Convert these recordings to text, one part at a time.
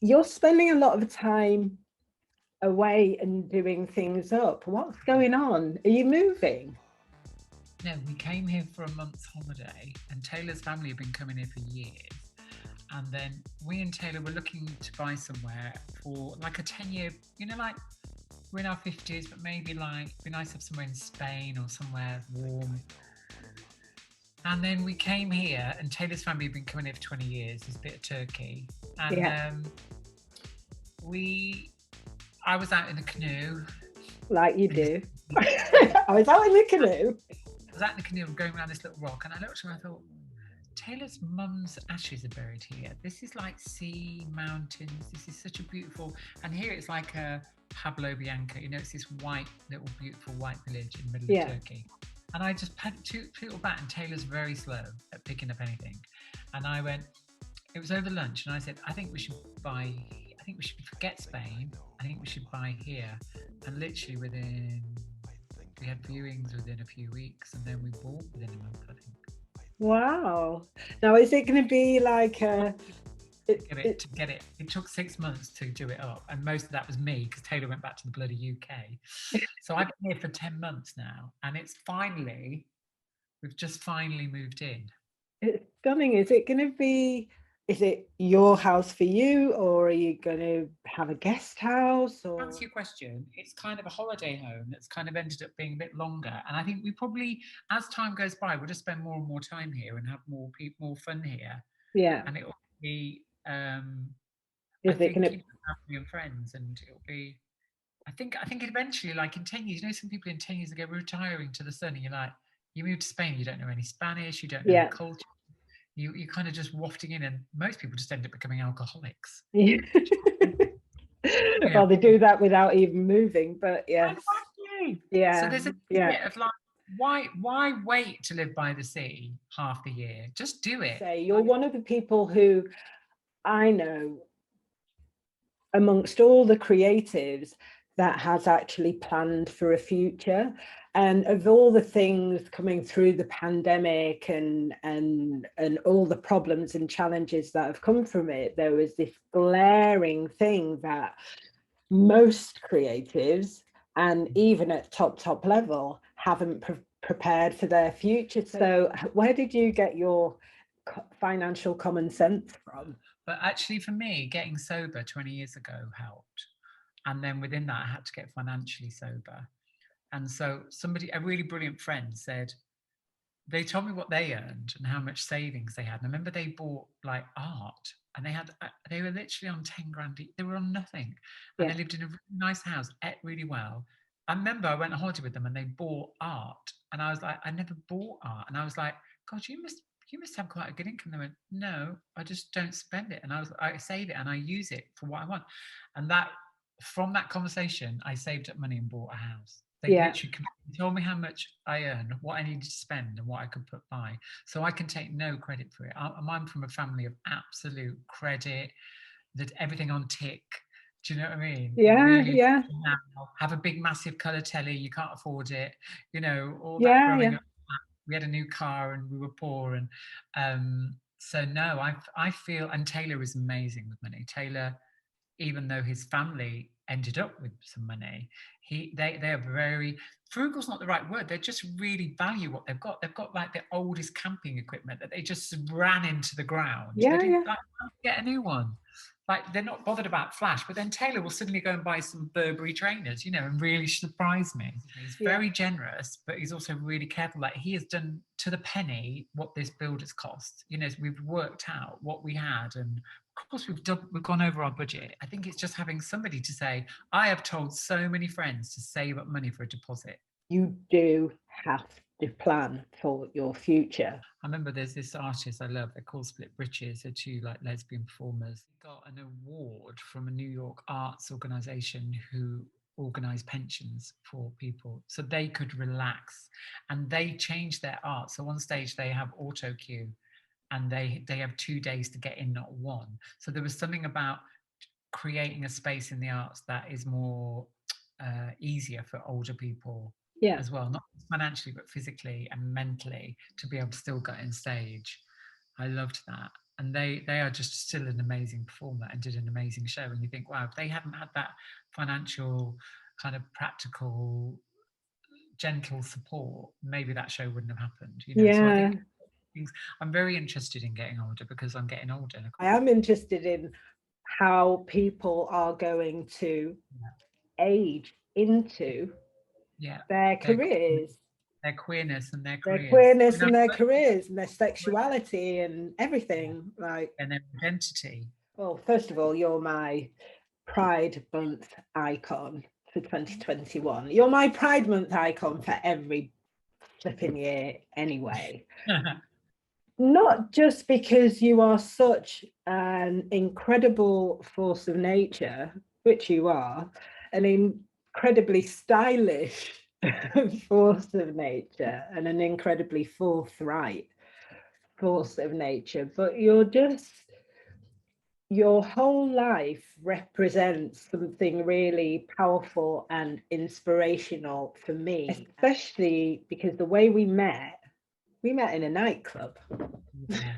you're spending a lot of time away and doing things up. What's going on? Are you moving? No, we came here for a month's holiday, and Taylor's family have been coming here for years. And then we and Taylor were looking to buy somewhere for like a 10-year, like we're in our 50s, but maybe like it'd be nice to have somewhere in Spain or somewhere warm. And then we came here, and Taylor's family have been coming here for 20 years. There's a bit of Turkey. And Yeah, I was out in the canoe. like you do. I was out in the canoe. I was out in the canoe going around this little rock, and I looked and I thought, Taylor's mum's ashes are buried here. This is like sea, mountains. This is such a beautiful, and here it's like a Pablo Bianca. It's this white, little beautiful white village in the middle of Turkey. And I just had two people back, and Taylor's very slow at picking up anything. And I went, it was over lunch, and I said, I think we should forget Spain. I think we should buy here. And literally we had viewings within a few weeks, and then we bought within a month, I think. Wow. Now, is it going to be like It took 6 months to do it up, and most of that was me because Taylor went back to the bloody UK. So I've been here for 10 months now, and we've just finally moved in. It's stunning. Is it your house for you, or are you going to have a guest house? Or... To answer your question, it's kind of a holiday home that's kind of ended up being a bit longer, and I think we probably, as time goes by, we'll just spend more and more time here and have more fun here. Yeah, and it will be is it going to family and friends, and it'll be. I think eventually, like in 10 years, some people in 10 years ago retiring to the sun, and you're like, you move to Spain, you don't know any Spanish, you don't know the culture, you kind of just wafting in, and most people just end up becoming alcoholics. Yeah. Well, they do that without even moving, but yes. Exactly. Yeah. So there's a bit of like, why wait to live by the sea half the year? Just do it. Say you're one of the people who I know amongst all the creatives that has actually planned for a future. And of all the things coming through the pandemic and all the problems and challenges that have come from it, there was this glaring thing that most creatives, and even at top level, haven't prepared for their future. So where did you get your financial common sense from? But actually, for me, getting sober 20 years ago helped. And then within that, I had to get financially sober. And so a really brilliant friend said, they told me what they earned and how much savings they had. And I remember they bought like art, and they were literally on 10 grand. They were on nothing. And they lived in a really nice house, ate really well. I remember I went on holiday with them, and they bought art. And I was like, I never bought art. And I was like, God, you must have quite a good income. They went, no, I just don't spend it. And I save it and I use it for what I want. And from that conversation, I saved up money and bought a house. They literally told me how much I earned, what I needed to spend, and what I could put by. So I can take no credit for it. I'm from a family of absolute credit, that everything on tick. Do you know what I mean? Yeah, really, yeah. Have a big, massive colour telly, you can't afford it. All that growing up. We had a new car and we were poor. And so no, I feel, and Taylor is amazing with money. Taylor, even though his family ended up with some money, they are very, frugal's not the right word, they just really value what they've got. They've got like the oldest camping equipment that they just ran into the ground. They didn't like get a new one. Like, they're not bothered about flash, but then Taylor will suddenly go and buy some Burberry trainers, and really surprise me. He's very generous, but he's also really careful. Like, he has done to the penny what this build has cost. We've worked out what we had, and of course we've gone over our budget. I think it's just having somebody to say, I have told so many friends to save up money for a deposit. You do have to plan for your future. I remember there's this artist I love, they're called Split Britches, they're two like lesbian performers. They got an award from a New York arts organisation who organise pensions for people so they could relax, and they changed their art. So on stage they have auto cue, and they have 2 days to get in, not one. So there was something about creating a space in the arts that is more easier for older people as well, not financially but physically and mentally, to be able to still get on stage. I loved that. and they are just still an amazing performer and did an amazing show. And you think, wow, if they hadn't had that financial kind of practical, gentle support, maybe that show wouldn't have happened. You know, so I think I'm very interested in getting older because I'm getting older. I am interested in how people are going to age into their careers, their queerness and their careers, their careers and their sexuality and everything, like, and their identity. Well, first of all, you're my Pride Month icon for 2021. You're my Pride Month icon for every flipping year anyway. Not just because you are such an incredible force of nature, which you are, an incredibly stylish force of nature and an incredibly forthright force of nature, but your whole life represents something really powerful and inspirational for me, especially because the way we met in a nightclub. Yeah.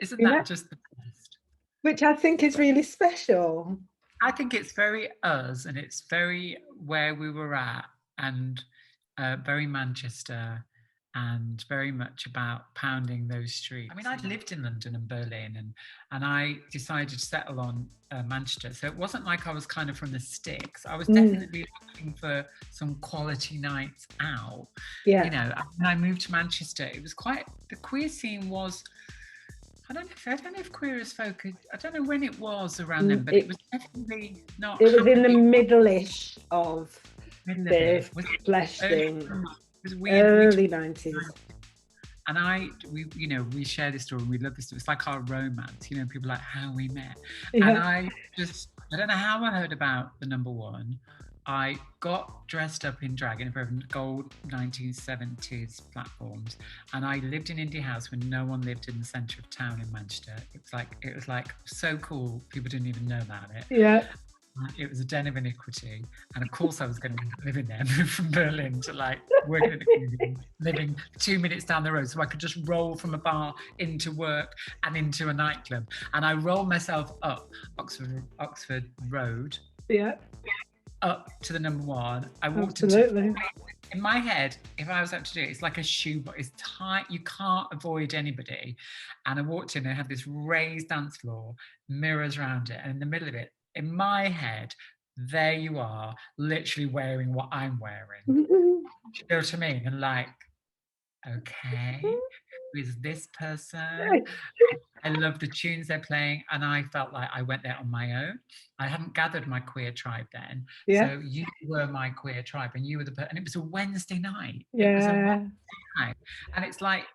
Isn't that just the best? Which I think is really special. I think it's very us, and it's very where we were at, and very Manchester, and very much about pounding those streets. I mean, I'd lived in London and Berlin, and I decided to settle on Manchester. So it wasn't like I was kind of from the sticks. I was definitely looking for some quality nights out. Yeah. You know, when I moved to Manchester, it was quite, the queer scene was, I don't know if Queer as Folk, I don't know when it was around then, but it was definitely not. It was in the middle-ish of the flesh thing. It was weird. Early 90s. And we share this story, and we love this story. It's like our romance, you know, people like how we met. Yeah. And I don't know how I heard about the number one. I got dressed up in drag in a pair of gold 1970s platforms, and I lived in Indie House when no one lived in the centre of town in Manchester. It was like so cool, people didn't even know about it. Yeah. It was a den of iniquity, and of course I was going to live in there, move from Berlin to like working at the community, living 2 minutes down the road, so I could just roll from a bar into work and into a nightclub. And I rolled myself up Oxford Road. Yeah. Up to the number one. I walked Absolutely. In my head, if I was up to do it, it's like a shoe, but it's tight. You can't avoid anybody. And I walked in and had this raised dance floor, mirrors around it, and in the middle of it, in my head, there you are, literally wearing what I'm wearing. You know what I mean? And like, okay, who is this person? I love the tunes they're playing, and I felt like I went there on my own. I hadn't gathered my queer tribe then, so you were my queer tribe, and you were and it was a Wednesday night. Yeah. It was a Wednesday night, and it's like,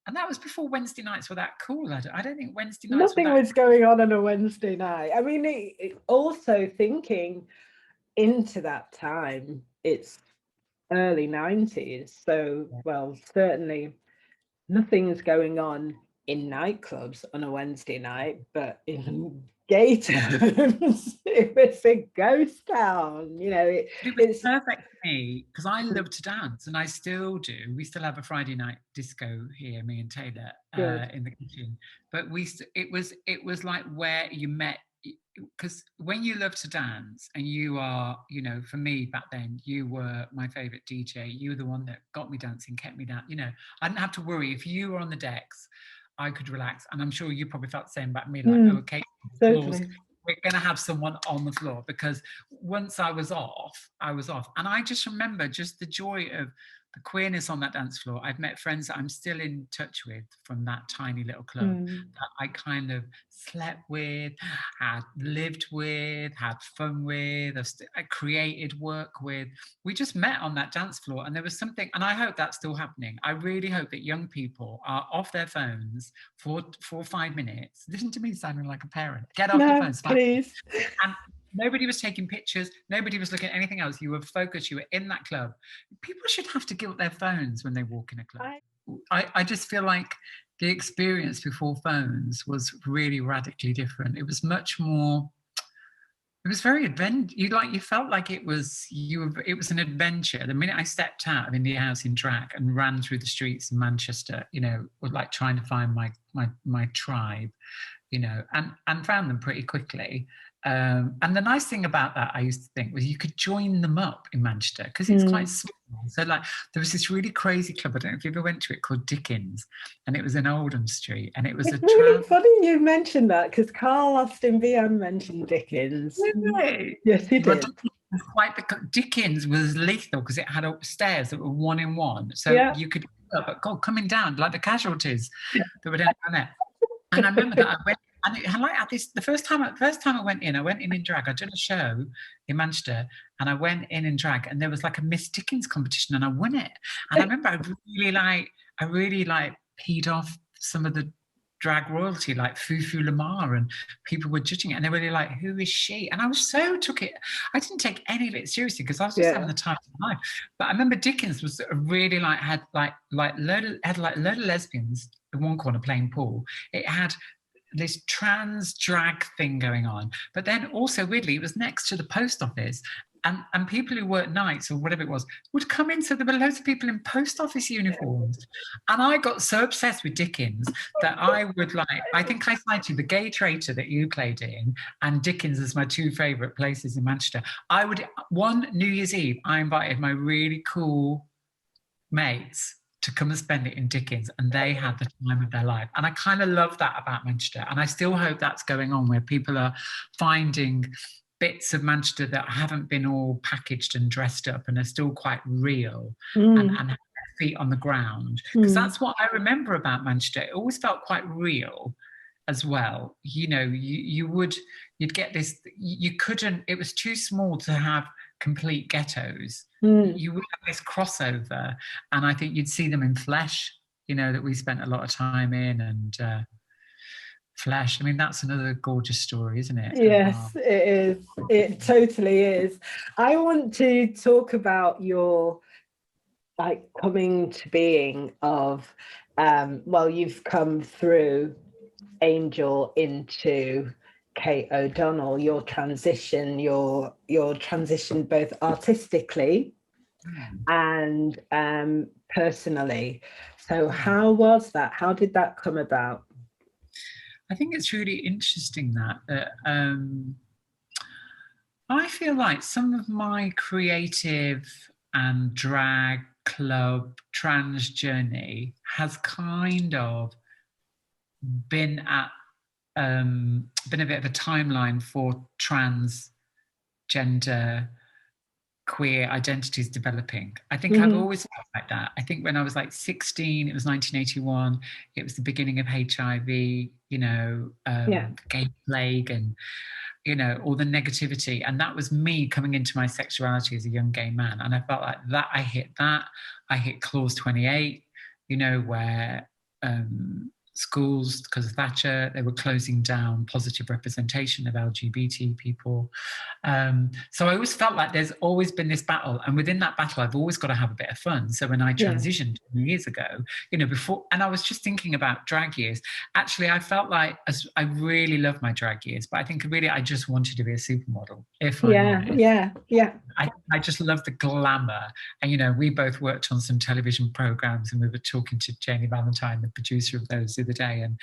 and that was before Wednesday nights were that cool. I don't think Wednesday nights. Nothing was going on a Wednesday night. I mean, also thinking into that time, it's early 90s, so well, certainly nothing's going on in nightclubs on a Wednesday night, but in gay terms, it was a ghost town. You know, it was perfect for me because I love to dance, and I still do. We still have a Friday night disco here, me and Taylor, in the kitchen. But it was like where you met, because when you love to dance, and you are, you know, for me back then, you were my favorite DJ. You were the one that got me dancing, kept me down. You know, I didn't have to worry if you were on the decks. I could relax, and I'm sure you probably felt the same about me. Like, okay, floors, we're going to have someone on the floor, because once I was off. And I just remember just the joy of the queerness on that dance floor. I've met friends that I'm still in touch with from that tiny little club that I kind of slept with, had lived with, had fun with, I created work with. We just met on that dance floor, and there was something, and I hope that's still happening. I really hope that young people are off their phones for 5 minutes. Listen to me sounding like a parent. Get off your phones, please. And nobody was taking pictures. Nobody was looking at anything else. You were focused. You were in that club. People should have to give up their phones when they walk in a club. I just feel like the experience before phones was really radically different. It was much more It was very you felt like it was it was an adventure. The minute I stepped out of Indie House in drag and ran through the streets of Manchester, was like trying to find my tribe, and found them pretty quickly. And the nice thing about that, I used to think, was you could join them up in Manchester because it's quite small. So like there was this really crazy club, I don't know if you ever went to it, called Dickens, and it was in Oldham Street, and it was it's really funny you mentioned that, because Carl Austin Vian mentioned Dickens. Really? Yes, he did. Dickens was lethal because it had upstairs that were 1 in 1, so you could but God, coming down like the casualties that were down there. And I remember that I went, and the first time I went in drag. I'd done a show in Manchester, and I went in drag, and there was like a Miss Dickens competition, and I won it. And I remember I really peed off some of the drag royalty, like Fufu Lamar, and people were judging it, and they were really like, "Who is she?" And I was I didn't take any of it seriously because I was just having the time of my life. But I remember Dickens was really had a load of lesbians in one corner playing pool. It had this trans drag thing going on, but then also weirdly it was next to the post office, and people who worked nights or whatever it was would come in, so there were loads of people in post office uniforms. And I got so obsessed with Dickens that I think I cited the Gay Traitor that you played in and Dickens as my 2 favourite places in Manchester. One New Year's Eve, I invited my really cool mates to come and spend it in Dickens, and they had the time of their life. And I kind of love that about Manchester, and I still hope that's going on, where people are finding bits of Manchester that haven't been all packaged and dressed up and are still quite real and have their feet on the ground, because that's what I remember about Manchester. It always felt quite real as well. You'd get this, you couldn't, it was too small to have complete ghettos. You would have this crossover, and I think you'd see them in Flesh, that we spent a lot of time in, and Flesh. I mean, that's another gorgeous story, isn't it? Yes, it is. It totally is. I want to talk about your coming to being of you've come through Angel into Kate O'Donnell, your transition both artistically and personally. So how was that? How did that come about? I think it's really interesting that I feel like some of my creative and drag club trans journey has kind of been a bit of a timeline for transgender queer identities developing. I think I've always felt like that. I think when I was 16, it was 1981, it was the beginning of HIV, gay plague, and all the negativity, and that was me coming into my sexuality as a young gay man. And I felt like that I hit clause 28, where schools, because of Thatcher, they were closing down positive representation of LGBT people. So I always felt like there's always been this battle, and within that battle, I've always got to have a bit of fun. So when I transitioned 20 years ago, before, and I was just thinking about drag years. Actually, I felt like I really love my drag years, but I think really I just wanted to be a supermodel. If I'm honest. I just love the glamour, and we both worked on some television programs, and we were talking to Janie Valentine, the producer of those, the other day, and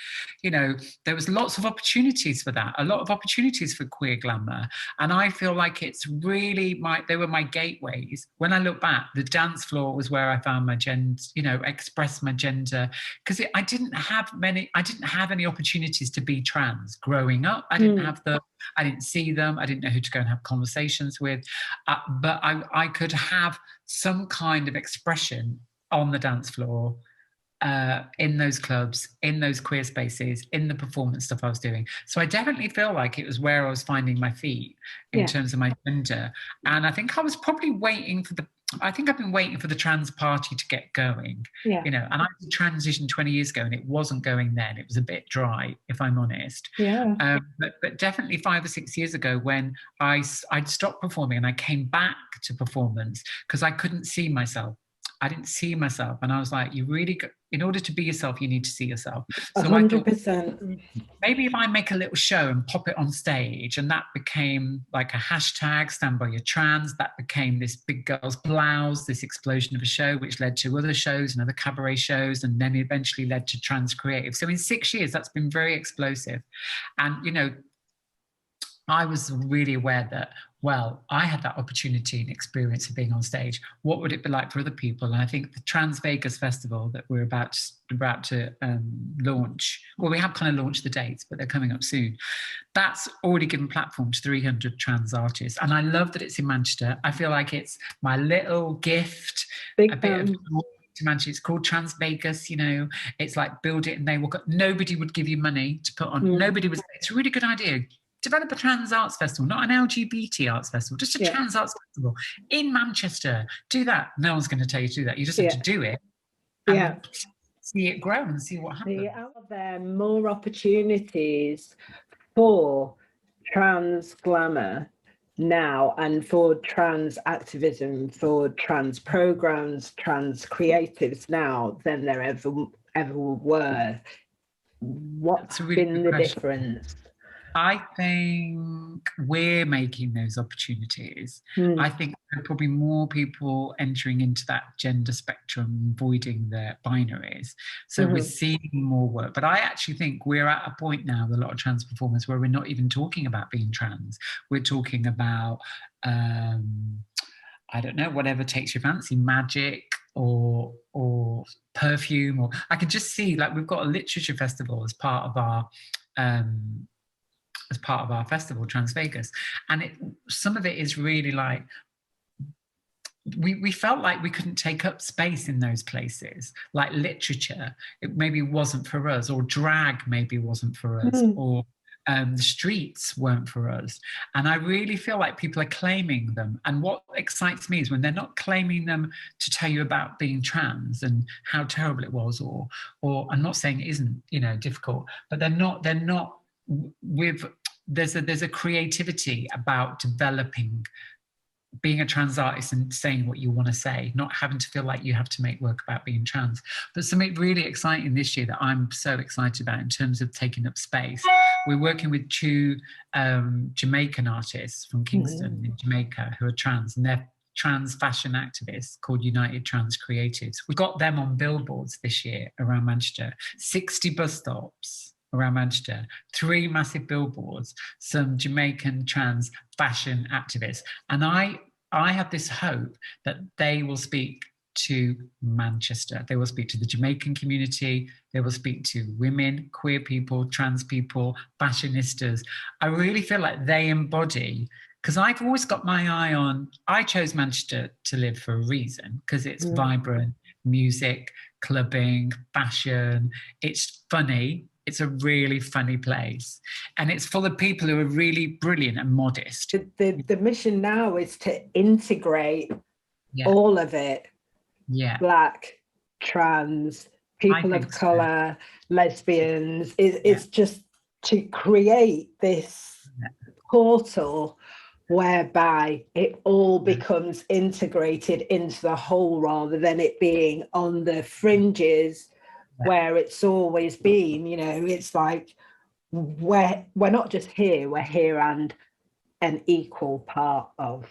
there was lots of opportunities for that, a lot of opportunities for queer glamour, and I feel like it's really they were my gateways. When I look back, the dance floor was where I found my gender, expressed my gender, because I didn't have any opportunities to be trans growing up. I didn't see them. I didn't know who to go and have conversations with, but I could have some kind of expression on the dance floor, in those clubs, in those queer spaces, in the performance stuff I was doing. So I definitely feel like it was where I was finding my feet in terms of my gender. And I think I was probably I've been waiting for the trans party to get going, and I transitioned 20 years ago, and it wasn't going then. It was a bit dry, if I'm honest. But definitely 5 or 6 years ago, when I'd stopped performing and I came back to performance because I couldn't see myself I didn't see myself. And I was like, you really, in order to be yourself, you need to see yourself. So I thought, 100%. maybe if I make a little show and pop it on stage, and that became like a hashtag, stand by your trans, that became this big girl's blouse, this explosion of a show, which led to other shows and other cabaret shows, and then eventually led to Trans Creative. So in 6 years, that's been very explosive. And, you know, I was really aware that, well, I had that opportunity and experience of being on stage. What would it be like for other people? And I think the Trans Vegas Festival that we're about to launch, well, we have kind of launched the dates, but they're coming up soon. That's already given platform to 300 trans artists. And I love that it's in Manchester. I feel like it's my little gift, a bit of to Manchester. It's called Trans Vegas, you know, it's like build it and they walk up. Nobody would give you money to put on. Nobody would. It's a really good idea. Develop a trans arts festival, not an LGBT arts festival, just a trans arts festival in Manchester. Do that. No one's going to tell you to do that. You just have to do it and see it grow and see what happens. Are there more opportunities for trans glamour now and for trans activism, for trans programs, trans creatives now than there ever were? What's been the difference? I think we're making those opportunities. I think there are probably more people entering into that gender spectrum, avoiding the binaries. So we're seeing more work. But I actually think we're at a point now with a lot of trans performers where we're not even talking about being trans. We're talking about, I don't know, whatever takes your fancy, magic or perfume. Or I could just see, like, we've got a literature festival as part of our festival, Trans Vegas, and some of it is really like we felt like we couldn't take up space in those places, like literature. It maybe wasn't for us, or drag maybe wasn't for us, or the streets weren't for us. And I really feel like people are claiming them. And what excites me is when they're not claiming them to tell you about being trans and how terrible it was, or I'm not saying it isn't, you know, difficult, but they're not there's a creativity about developing, being a trans artist and saying what you want to say, not having to feel like you have to make work about being trans. But something really exciting this year that I'm so excited about in terms of taking up space, we're working with two Jamaican artists from Kingston in Jamaica who are trans, and they're trans fashion activists called United Trans Creatives. We got them on billboards this year around Manchester, 60 bus stops around Manchester, 3 massive billboards, some Jamaican trans fashion activists. And I have this hope that they will speak to Manchester. They will speak to the Jamaican community. They will speak to women, queer people, trans people, fashionistas. I really feel like they embody, because I've always got my eye on, I chose Manchester to live for a reason, because it's vibrant, music, clubbing, fashion, it's funny. It's a really funny place, and it's full of people who are really brilliant and modest. The mission now is to integrate all of it. Black, trans, people of colour, lesbians. It's just to create this portal whereby it all becomes integrated into the whole, rather than it being on the fringes where it's always been. You know, it's like we're not just here, we're here and an equal part of.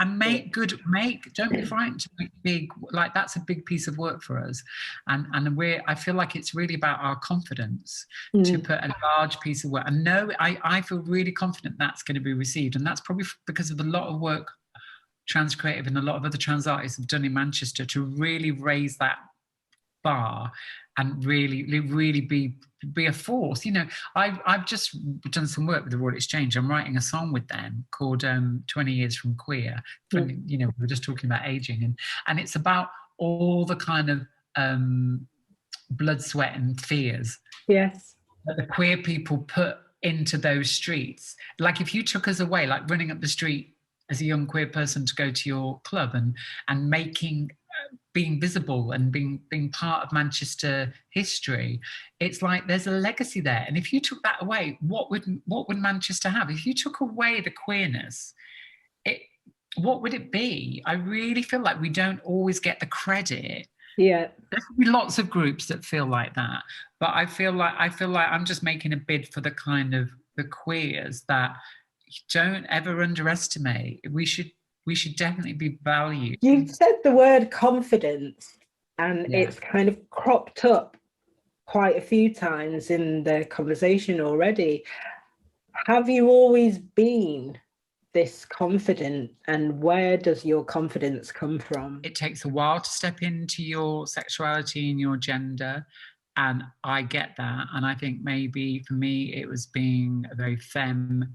And don't be frightened to make big, like that's a big piece of work for us. And I feel like it's really about our confidence to put a large piece of work. And no, I feel really confident that's going to be received. And that's probably because of a lot of work Trans Creative and a lot of other trans artists have done in Manchester to really raise that bar and really be a force. You know, I've just done some work with the Royal Exchange. I'm writing a song with them called 20 Years from Queer. You know, we were just talking about aging, and it's about all the kind of blood, sweat and fears that the queer people put into those streets. Like if you took us away, like running up the street as a young queer person to go to your club and making, being visible and being part of Manchester history, it's like there's a legacy there. And if you took that away, what would Manchester have? If you took away the queerness, what would it be? I really feel like we don't always get the credit. Yeah. There's be lots of groups that feel like that, but I feel like I'm just making a bid for the kind of the queers that don't ever underestimate. We should definitely be valued. You've said the word confidence, and Yeah. it's kind of cropped up quite a few times in the conversation already. Have you always been this confident, and where does your confidence come from? It takes a while to step into your sexuality and your gender, and I get that. And I think maybe for me it was being a very femme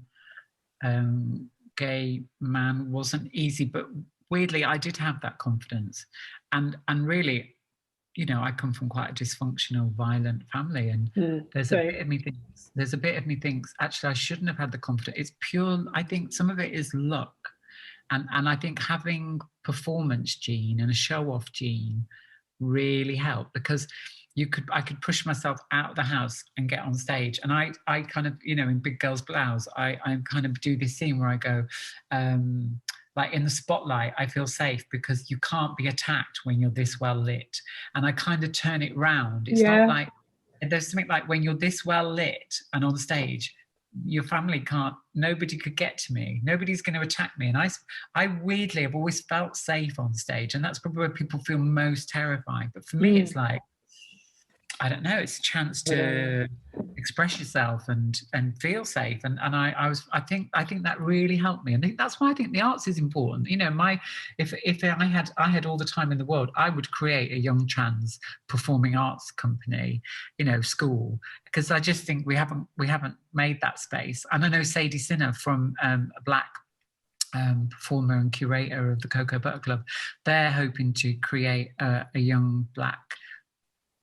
gay man wasn't easy, but weirdly I did have that confidence. And really, you know, I come from quite a dysfunctional, violent family, and there's a bit of me thinks actually I shouldn't have had the confidence. It's pure, I think some of it is luck. And I think having performance gene and a show-off gene really helped, because I could push myself out of the house and get on stage. And I kind of, you know, in Big Girls Blouse, I kind of do this scene where I go, like in the spotlight, I feel safe because you can't be attacked when you're this well lit. And I kind of turn it round. It's not like, there's something like when you're this well lit and on stage, your family can't, nobody could get to me. Nobody's going to attack me. And I weirdly have always felt safe on stage. And that's probably where people feel most terrified. But for me, it's like, I don't know, it's a chance to express yourself and feel safe. And I think that really helped me. And that's why I think the arts is important. You know, if I had all the time in the world, I would create a young trans performing arts company, you know, school, because I just think we haven't made that space. And I know Sadie Sinner from a Black performer and curator of the Cocoa Butter Club, they're hoping to create a young Black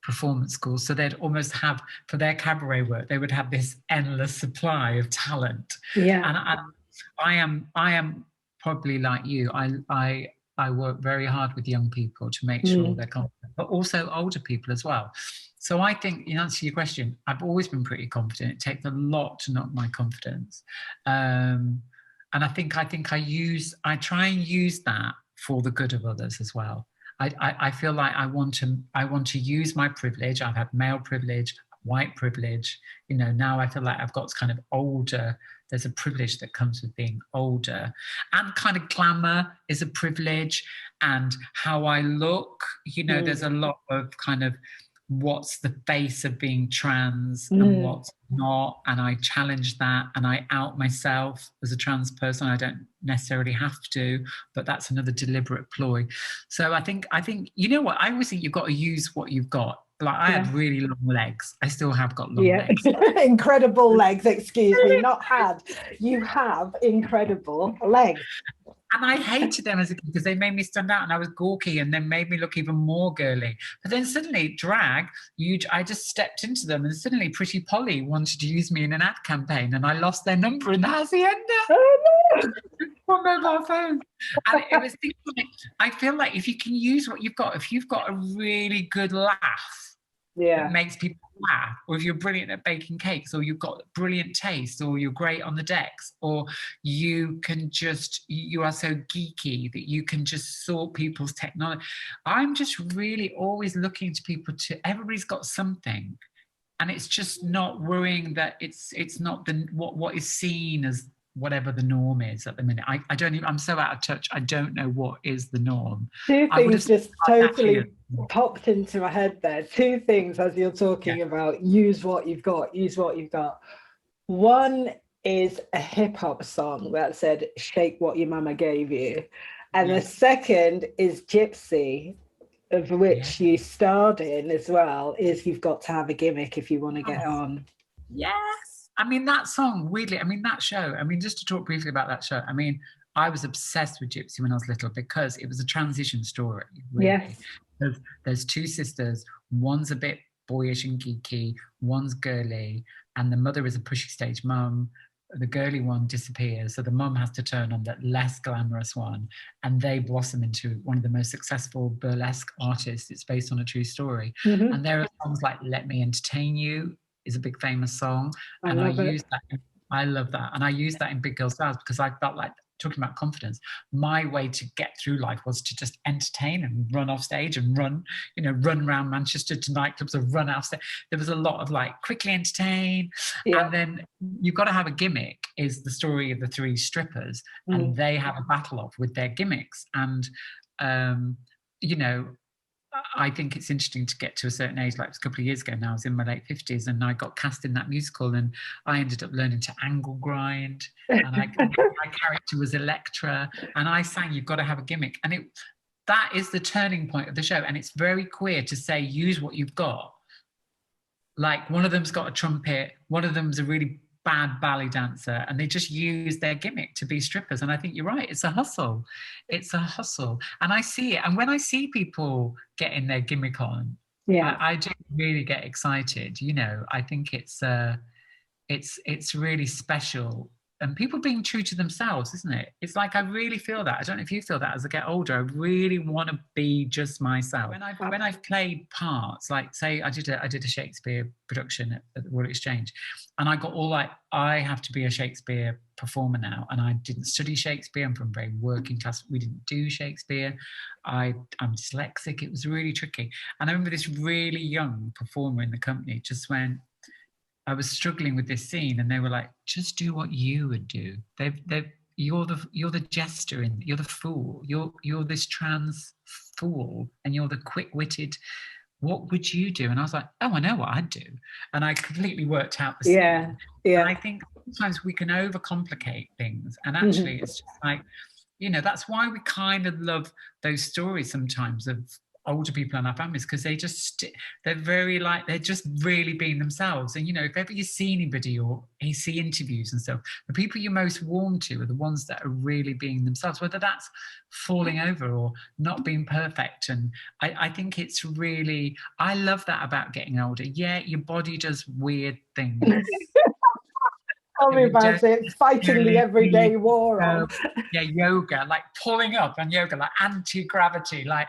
performance school. So they'd almost have, for their cabaret work, they would have this endless supply of talent. Yeah. And I am probably like you. I work very hard with young people to make sure they're confident, but also older people as well. So I think, in answer to your question, I've always been pretty confident. It takes a lot to knock my confidence. And I think I try and use that for the good of others as well. I feel like I want to use my privilege. I've had male privilege, white privilege. You know, now I feel like I've got kind of older. There's a privilege that comes with being older, and kind of glamour is a privilege, and how I look. You know, there's a lot of kind of what's the face of being trans and what's not, and I challenge that, and I out myself as a trans person. I don't necessarily have to, but that's another deliberate ploy. So I think you know what, I always think you've got to use what you've got. Like I had really long legs. I still have got long legs. Incredible legs, excuse me, not had. You have incredible legs. And I hated them as a kid because they made me stand out, and I was gawky, and then made me look even more girly. But then suddenly, drag, I just stepped into them, and suddenly Pretty Polly wanted to use me in an ad campaign, and I lost their number in the hacienda. Oh, no. On mobile phone. And it was things like, I feel like if you can use what you've got, if you've got a really good laugh, that makes people laugh, or if you're brilliant at baking cakes, or you've got brilliant taste, or you're great on the decks, or you are so geeky that you can just sort people's technology. I'm just really always looking to people everybody's got something, and it's just not worrying that it's not what is seen as whatever the norm is at the minute. I don't even, I'm so out of touch. I don't know what is the norm. Two things just totally popped into my head there. Two things as you're talking about use what you've got. One is a hip hop song that said, "Shake what your mama gave you." And the second is Gypsy, of which you starred in as well, is "You've got to have a gimmick if you want to get on." Yes. I mean, that song, weirdly, I mean, that show, I mean, just to talk briefly about that show, I mean, I was obsessed with Gypsy when I was little because it was a transition story. Really. Yes. There's two sisters, one's a bit boyish and geeky, one's girly, and the mother is a pushy stage mum. The girly one disappears, so the mum has to turn on the less glamorous one, and they blossom into one of the most successful burlesque artists. It's based on a true story. And there are songs like "Let Me Entertain You" is a big famous song, and I love that, and I use that in Big Girls Blouse because I felt like talking about confidence, my way to get through life was to just entertain and run off stage and run around Manchester to nightclubs or run out stage. There was a lot of like quickly entertain. Yeah. And then You've Got to Have a Gimmick is the story of the three strippers, and they have a battle off with their gimmicks. And, you know, I think it's interesting to get to a certain age. Like a couple of years ago now, I was in my late 50s and I got cast in that musical, and I ended up learning to angle grind, and my character was Electra, and I sang You've Got to Have a Gimmick. And that is the turning point of the show. And it's very queer to say, use what you've got. Like, one of them's got a trumpet, one of them's a really bad ballet dancer, and they just use their gimmick to be strippers. And I think you're right, it's a hustle. It's a hustle. And I see it. And when I see people getting their gimmick on, I do really get excited. You know, I think it's really special. And people being true to themselves, isn't it? It's like, I really feel that. I don't know if you feel that as I get older. I really want to be just myself. When I've played parts, like say I did a Shakespeare production at the Royal Exchange, and I got all like, I have to be a Shakespeare performer now, and I didn't study Shakespeare. I'm from very working class. We didn't do Shakespeare. I'm dyslexic. It was really tricky. And I remember this really young performer in the company just went, I was struggling with this scene, and they were like, just do what you would do. You're the jester, and you're the fool. You're this trans fool, and you're the quick-witted. What would you do? And I was like, oh, I know what I'd do. And I completely worked out the scene. Yeah. And I think sometimes we can overcomplicate things, and actually it's just like, you know, that's why we kind of love those stories sometimes of older people in our families, because they're very like, they're just really being themselves. And, you know, if ever you see anybody or you see interviews and stuff, the people you're most warm to are the ones that are really being themselves, whether that's falling over or not being perfect. And I think it's really, I love that about getting older. Yeah, your body does weird things. Tell me about it, fighting the everyday war on. Yeah, yoga, like pulling up, and yoga, like anti-gravity, like,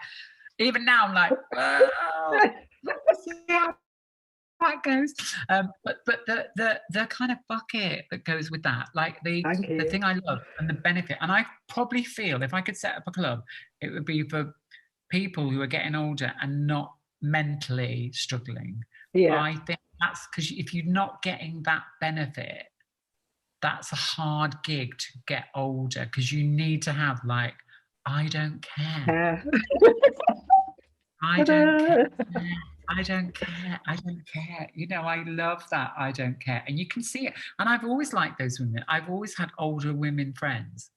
even now I'm like, oh, let's see how that goes. But the kind of bucket that goes with that, like the thing I love and the benefit, and I probably feel if I could set up a club, it would be for people who are getting older and not mentally struggling. Yeah. I think that's because if you're not getting that benefit, that's a hard gig to get older, because you need to have like, I don't care. I don't care. I don't care. I don't care. You know, I love that. I don't care. And you can see it. And I've always liked those women. I've always had older women friends.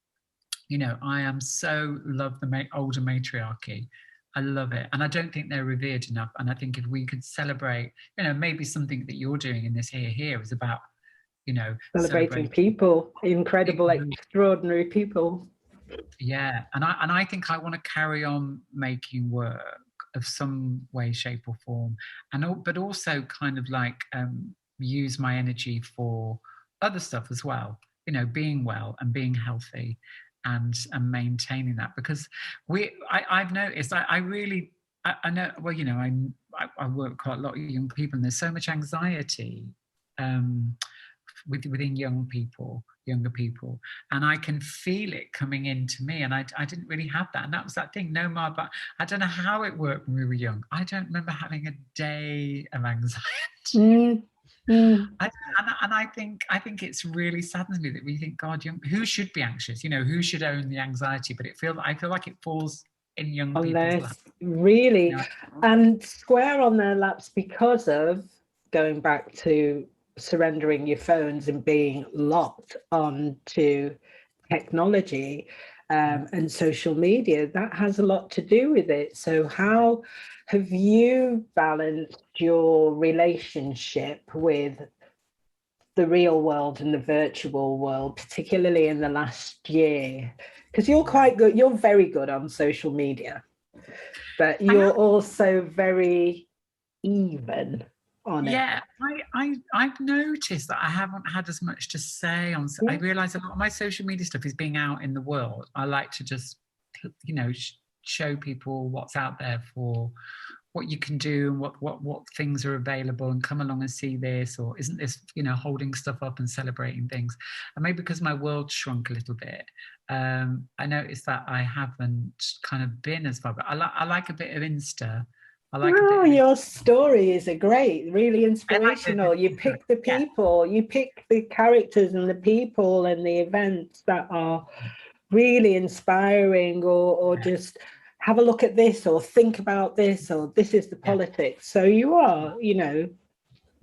You know, I love the older matriarchy. I love it. And I don't think they're revered enough. And I think if we could celebrate, you know, maybe something that you're doing in this here is about, you know, celebrating people, incredible, extraordinary people. Yeah, and I think I want to carry on making work of some way, shape, or form, but also kind of like use my energy for other stuff as well. You know, being well and being healthy, and maintaining that, because I've noticed I really know, well, you know, I work with quite a lot of young people, and there's so much anxiety within younger people, and I can feel it coming into me, and I didn't really have that. And that was that thing, no more, but I don't know how it worked when we were young. I don't remember having a day of anxiety. And I think it's really saddens me that we think, God, who should be anxious? You know, who should own the anxiety? But I feel like it falls in young people's laps. Really, you know? And square on their laps, because of going back to surrendering your phones and being locked onto technology and social media. That has a lot to do with it. So how have you balanced your relationship with the real world and the virtual world, particularly in the last year? Because you're quite good, you're very good on social media, but you're also very even on it. Yeah, I've noticed that I haven't had as much to say on. I realise a lot of my social media stuff is being out in the world. I like to just, you know, show people what's out there for what you can do and what things are available, and come along and see this, or isn't this, you know, holding stuff up and celebrating things. And maybe because my world shrunk a little bit, I noticed that I haven't kind of been as far, but I like a bit of Insta. I like a bit of your stories are great, really inspirational. like You pick the people, you pick the characters and the people and the events that are really inspiring, or just have a look at this, or think about this, or this is the politics. So you are, you know.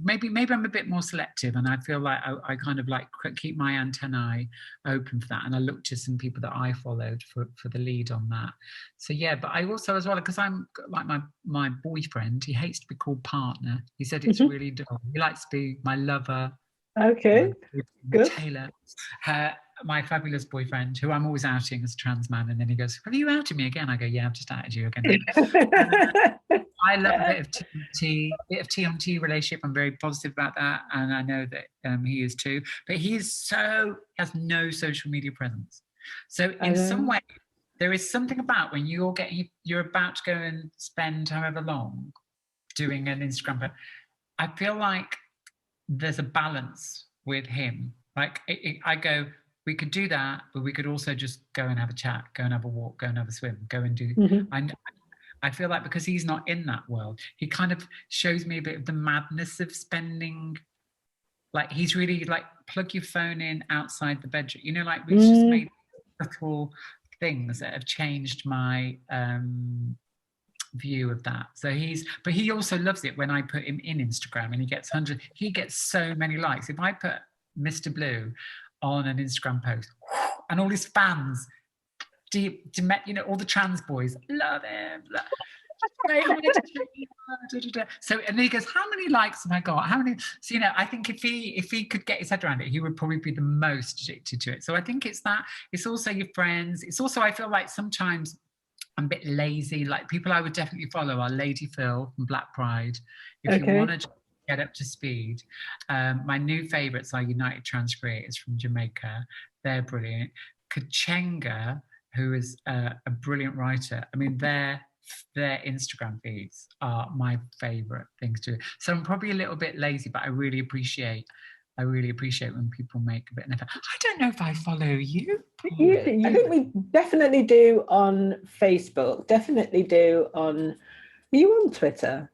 Maybe I'm a bit more selective, and I feel like I kind of like keep my antennae open for that, and I look to some people that I followed for the lead on that. So yeah, but I also as well, because I'm like my boyfriend, he hates to be called partner. He said it's really dull. He likes to be my lover. Okay, good. Taylor, my fabulous boyfriend, who I'm always outing as a trans man, and then he goes, "Have you outed me again?" I go, "Yeah, I've just outed you again." I love a bit of T on T relationship. I'm very positive about that, and I know that he is too. But he has no social media presence. So in some way, there is something about when you're about to go and spend however long doing an Instagram post. I feel like there's a balance with him. Like I go, we could do that, but we could also just go and have a chat, go and have a walk, go and have a swim, go and do. I feel like because he's not in that world, he kind of shows me a bit of the madness of spending. Like he's really like, plug your phone in outside the bedroom. You know, like we've just made little things that have changed my view of that. So but he also loves it when I put him in Instagram, and he gets so many likes. If I put Mr. Blue on an Instagram post, and all his fans, you know, all the trans boys love him. So, and then he goes, "How many likes have I got? How many?" So, you know, I think if he could get his head around it, he would probably be the most addicted to it. So I think it's that. It's also your friends. It's also, I feel like sometimes I'm a bit lazy. Like people I would definitely follow are Lady Phil from Black Pride. If you want to get up to speed, my new favourites are United Trans Creators from Jamaica. They're brilliant. Kachenga, who is a brilliant writer. I mean, their Instagram feeds are my favourite things to do. So I'm probably a little bit lazy, but I really appreciate when people make a bit of an effort. I don't know if I follow you. I think we definitely do on Facebook. Definitely do on. Are you on Twitter?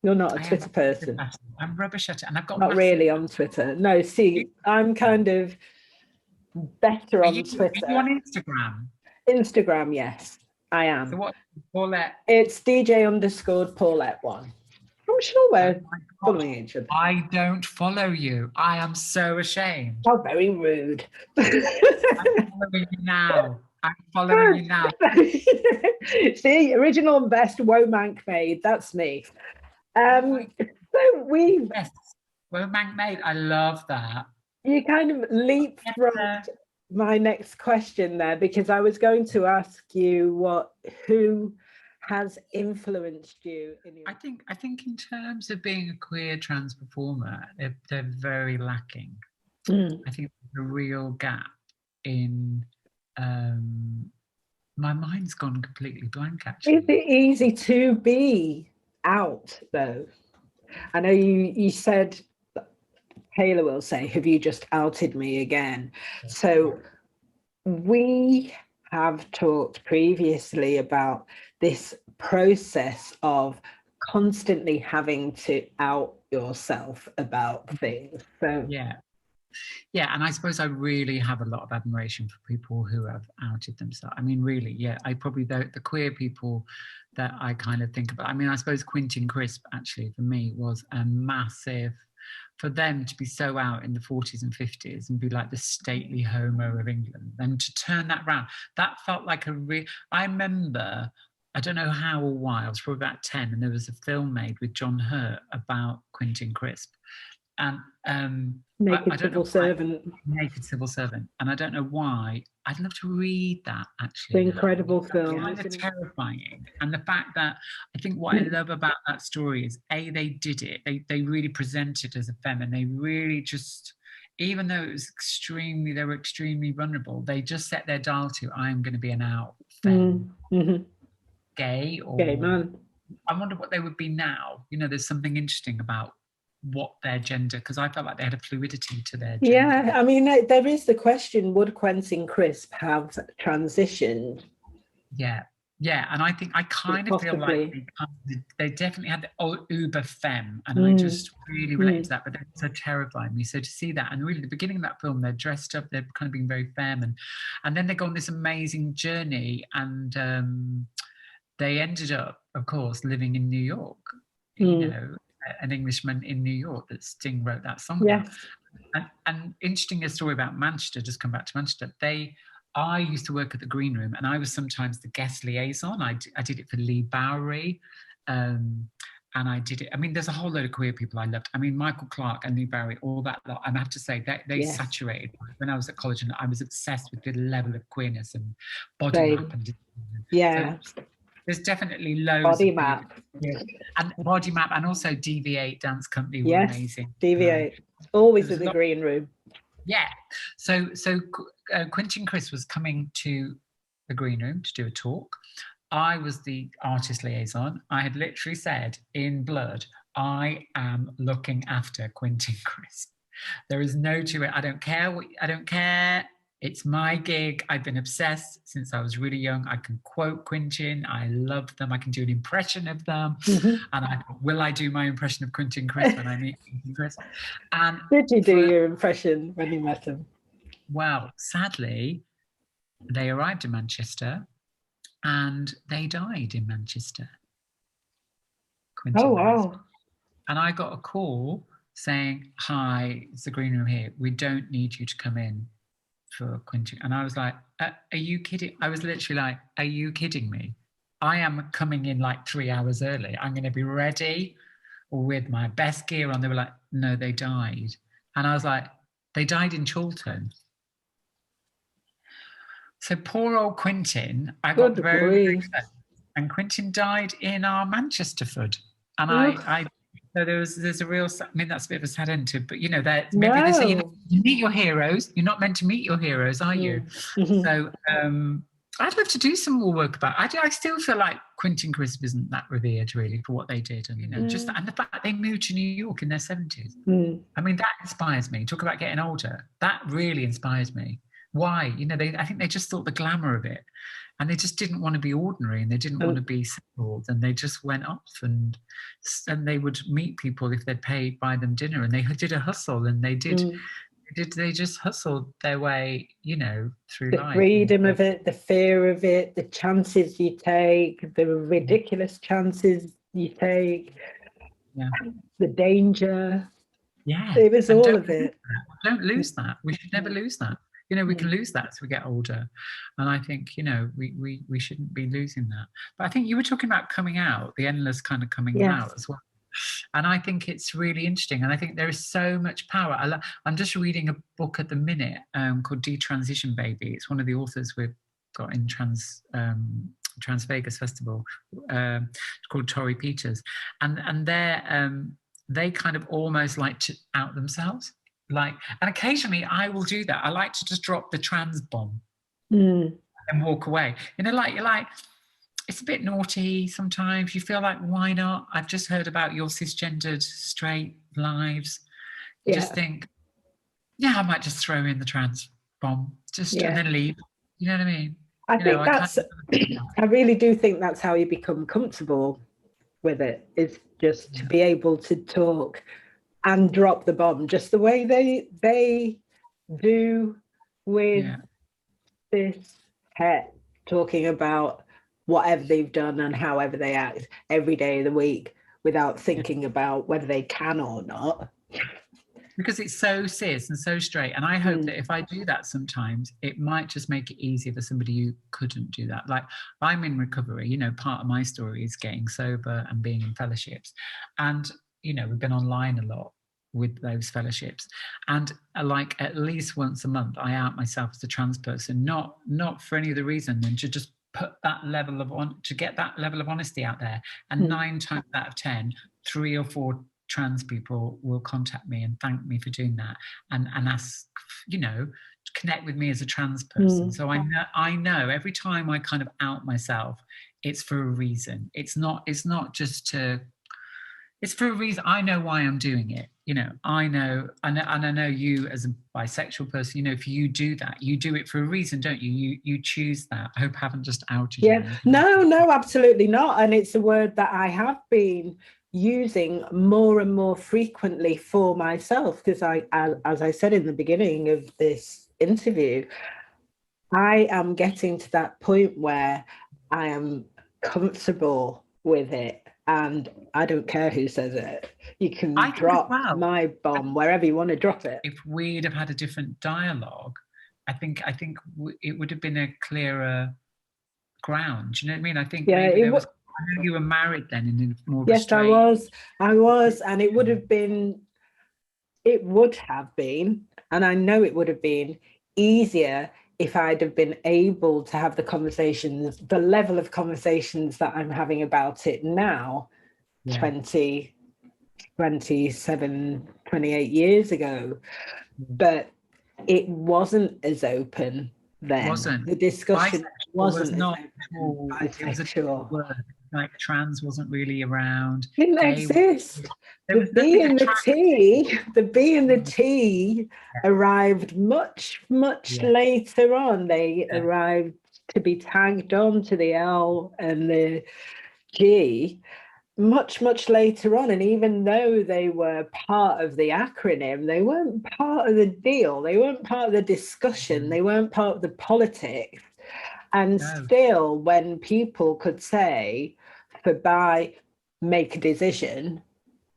You're not a Twitter person. I'm rubbish at it, and I've got not really on Twitter. No, see, I'm kind of better on Twitter. Are you on Instagram? Instagram, yes, I am. So what, Paulette? It's DJ_Paulette1. I'm sure we're following each other. I don't follow you. I am so ashamed. How very rude. I'm following you now. I'm following you now. See, original and best Womank made. That's me. So yes, Womank made. I love that. You kind of leapfrogged my next question there, because I was going to ask you who has influenced you in your... I think in terms of being a queer trans performer, they're very lacking. I think there's a real gap in my mind's gone completely blank, actually. Is it easy to be out though? I know you said, Taylor will say, "Have you just outed me again?" So we have talked previously about this process of constantly having to out yourself about things. So yeah, and I suppose I really have a lot of admiration for people who have outed themselves. I mean, really, yeah, I probably the queer people that I kind of think about. I mean, I suppose Quentin Crisp actually for me was a massive, for them to be so out in the 40s and 50s and be like the stately homo of England, and to turn that round, that felt like I remember, I don't know how or why, I was probably about 10, and there was a film made with John Hurt about Quentin Crisp. And Naked Civil Servant. Naked Civil Servant. And I don't know why. I'd love to read that, actually. It's an incredible film. It's kind of terrifying. And the fact that I think what I love about that story is, A, they did it. They really presented as a femme, and they really just, even though it was they were extremely vulnerable, they just set their dial to, I am going to be an out femme. Gay or gay man. I wonder what they would be now. You know, there's something interesting about what their gender, because I felt like they had a fluidity to their gender. Yeah, I mean, there is the question, would Quentin Crisp have transitioned? Yeah, and I think I kind of feel like they definitely had the old uber femme, and I just really relate to that, but they're so terrifying me. So to see that, and really the beginning of that film, they're dressed up, they're kind of being very femme, and then they go on this amazing journey, and they ended up, of course, living in New York. You know, an Englishman in New York that Sting wrote that song about. And interesting, a story about Manchester, just come back to Manchester. I used to work at the Green Room, and I was sometimes the guest liaison. I did it for Lee Bowery, and I did it. I mean, there's a whole load of queer people I loved. I mean, Michael Clarke and Lee Bowery, all that lot. I have to say that they saturated when I was at college, and I was obsessed with the level of queerness and body map and so there's definitely loads body of map. And body map, and also DEEE-LITE dance company were amazing. DEEE-LITE, always in the Green Room. Yeah, so Quentin Crisp was coming to the Green Room to do a talk. I was the artist liaison. I had literally said in blood, I am looking after Quentin Crisp. There is no to it. I don't care. It's my gig. I've been obsessed since I was really young. I can quote Quentin. I love them. I can do an impression of them. And I thought, will I do my impression of Quentin Crisp when I meet Quentin Crisp? And did you do your impression when you met him? Well, sadly, they arrived in Manchester and they died in Manchester. Oh, wow. And I got a call saying, hi, it's the Green Room here. We don't need you to come in for Quentin. And I was like, are you kidding? I was literally like, are you kidding me? I am coming in like 3 hours early. I'm going to be ready with my best gear on. They were like, no, they died. And I was like, they died in Chorlton. So poor old Quentin, I got very upset. And Quentin died in our Manchesterford. And so there's a real, I mean, that's a bit of a sad end to, but you know, that maybe they say, you know, you meet your heroes. You're not meant to meet your heroes, are you? So I'd love to do some more work about it. I still feel like Quentin Crisp isn't that revered really for what they did. And, you know, just, and the fact they moved to New York in their 70s. I mean, that inspires me. Talk about getting older. That really inspires me. Why? You know, I think they just thought the glamour of it. And they just didn't want to be ordinary, and they didn't want to be settled, and they just went off and they would meet people if they'd buy them dinner, and they did a hustle, and they just hustled their way, you know, through life. The freedom of it, the fear of it, the chances you take, the ridiculous chances you take, the danger. Yeah, it was all of it. Don't lose that. We should never lose that. You know, we can lose that as we get older. And I think, you know, we shouldn't be losing that. But I think you were talking about coming out, the endless kind of coming out as well. And I think it's really interesting. And I think there is so much power. I'm just reading a book at the minute called Detransition Baby. It's one of the authors we've got in Trans Vegas Festival. It's called Tori Peters. And they kind of almost like to out themselves. Like, and occasionally I will do that. I like to just drop the trans bomb and walk away. You know, like, you're like, it's a bit naughty sometimes. You feel like, why not? I've just heard about your cisgendered straight lives. You just think, yeah, I might just throw in the trans bomb, and then leave. You know what I mean? I really do think that's how you become comfortable with it, is just to be able to talk and drop the bomb, just the way they do with this het talking about whatever they've done and however they act every day of the week without thinking about whether they can or not. Because it's so cis and so straight. And I hope that if I do that sometimes, it might just make it easier for somebody who couldn't do that. Like, I'm in recovery, you know, part of my story is getting sober and being in fellowships. And you know, we've been online a lot with those fellowships, and like at least once a month I out myself as a trans person, not for any other reason than to just put that level of to get that level of honesty out there. And 9 times out of 10, 3 or 4 trans people will contact me and thank me for doing that, and ask, you know, connect with me as a trans person. So I know every time I kind of out myself, it's for a reason. It's not just to, it's for a reason. I know why I'm doing it. You know, I know, and I know you as a bisexual person, you know, if you do that, you do it for a reason, don't you? You choose that. I hope I haven't just outed you. Yeah, no, absolutely not. And it's a word that I have been using more and more frequently for myself, because as I said in the beginning of this interview, I am getting to that point where I am comfortable with it, and I don't care who says it. You can drop my bomb wherever you want to drop it. If we'd have had a different dialogue, I think it would have been a clearer ground. Do you know what I mean? I think maybe there was. I know you were married then, in more. Yes, I was, and it would have been, and I know it would have been easier if I'd have been able to have the conversations, the level of conversations that I'm having about it now, 27, 28 years ago. But it wasn't as open then. The discussion wasn't not bisexual. Like trans wasn't really around. Didn't exist. The B and the T arrived much later on. They arrived to be tagged on to the L and the G much later on. And even though they were part of the acronym, they weren't part of the deal. They weren't part of the discussion. They weren't part of the politics. And still, when people could say, for bi, make a decision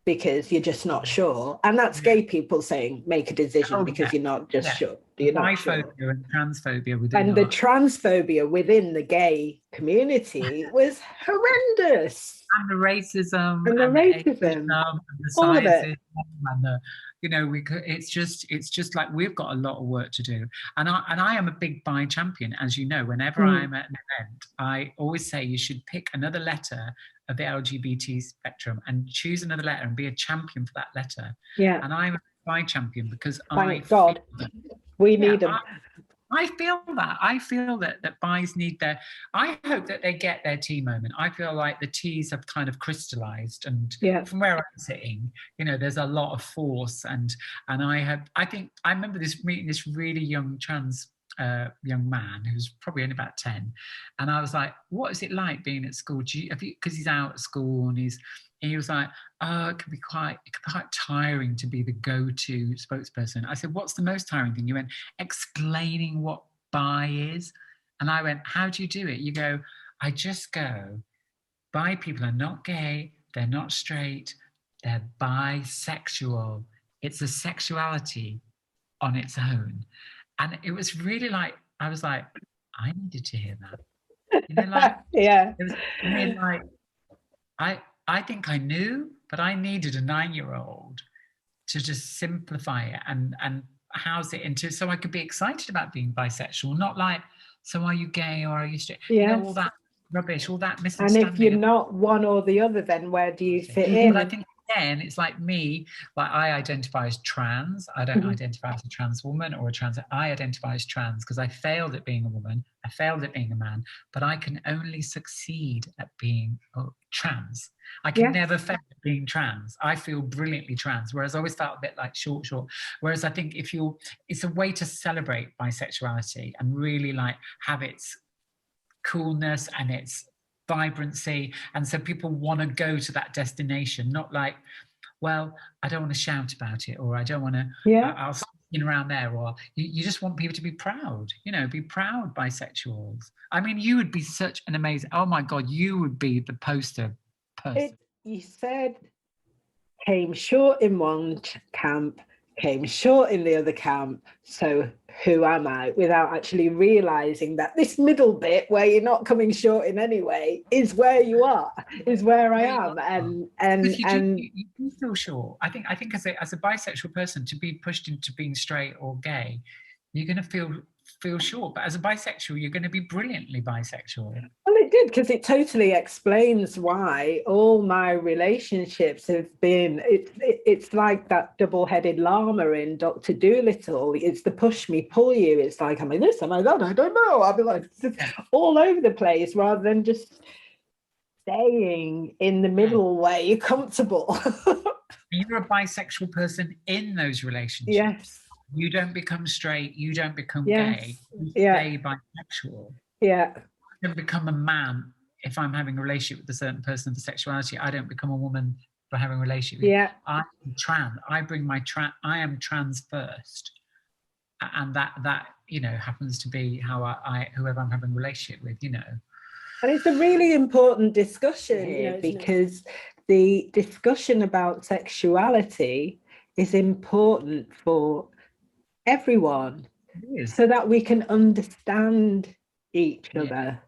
because you're just not sure, and that's gay people saying make a decision because you're not just sure. You're not sure. And transphobia the transphobia within the gay community was horrendous. And the racism and the all of it. And the, you know, it's just like we've got a lot of work to do. And I am a big bi champion, as you know. Whenever I'm at an event, I always say you should pick another letter of the LGBT spectrum and choose another letter and be a champion for that letter. Yeah. And I'm a bi champion because thank God we need them. I feel that bis need their. I hope that they get their tea moment. I feel like the teas have kind of crystallized, and from where I'm sitting, you know, there's a lot of force, and I remember meeting this really young trans young man who's probably only about 10, and I was like, "What is it like being at school? Because he's out at school and he was like, oh, it can be quite tiring to be the go-to spokesperson. I said, what's the most tiring thing? You went, explaining what bi is. And I went, how do you do it? You go, I just go, bi people are not gay, they're not straight, they're bisexual. It's a sexuality on its own. And it was really like, I was like, I needed to hear that. You know, like, yeah. It was like, I think I knew, but I needed a 9-year-old to just simplify it and house it into, so I could be excited about being bisexual, not like, so are you gay or are you straight? Yes. You know, all that rubbish, all that misunderstanding. And if you're not one or the other, then where do you fit in? But I think again, it's like me, like I identify as trans. I don't identify as a trans woman or a trans. I identify as trans because I failed at being a woman. I failed at being a man, but I can only succeed at being trans. I can never fail at being trans. I feel brilliantly trans, whereas I always felt a bit like short. Whereas I think it's a way to celebrate bisexuality and really like have its coolness and its vibrancy, and so people want to go to that destination, not like, well, I don't want to shout about it, or I don't want to I'll in around there, or you just want people to be proud, you know, be proud bisexuals. I mean, you would be such an amazing, oh my God, you would be the poster person. You said came short in one camp, came short in the other camp, so who am I? Without actually realizing that this middle bit where you're not coming short in any way is where you are, is where I am. And you do feel short. I think as a bisexual person, to be pushed into being straight or gay, you're going to feel short. But as a bisexual, you're going to be brilliantly bisexual. Well, did, because it totally explains why all my relationships have been, it's like that double-headed llama in Dr. Dolittle. It's the push me, pull you. It's like, am I this, am I that? I don't know. I'll be like all over the place rather than just staying in the middle where you're comfortable. You're a bisexual person in those relationships. Yes. You don't become straight, you don't become Yes. gay, you stay bisexual. Yeah. I don't become a man if I'm having a relationship with a certain person of sexuality. I don't become a woman for having a relationship with you. I'm trans. I am trans first. And that happens to be how whoever I'm having a relationship with, And it's a really important discussion here, because the discussion about sexuality is important for everyone, so that we can understand each other.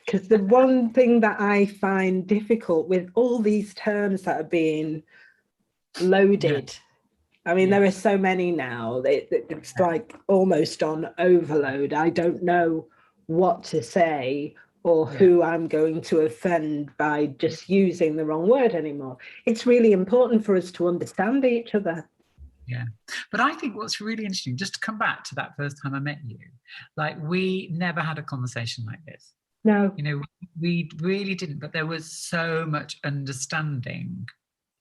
Because the one thing that I find difficult with all these terms that are being loaded, I mean, there are so many now, it's like almost on overload. I don't know what to say or who I'm going to offend by just using the wrong word anymore. It's really important for us to understand each other. Yeah, but I think what's really interesting, just to come back to that first time I met you, like we never had a conversation like this. No. We really didn't, but there was so much understanding.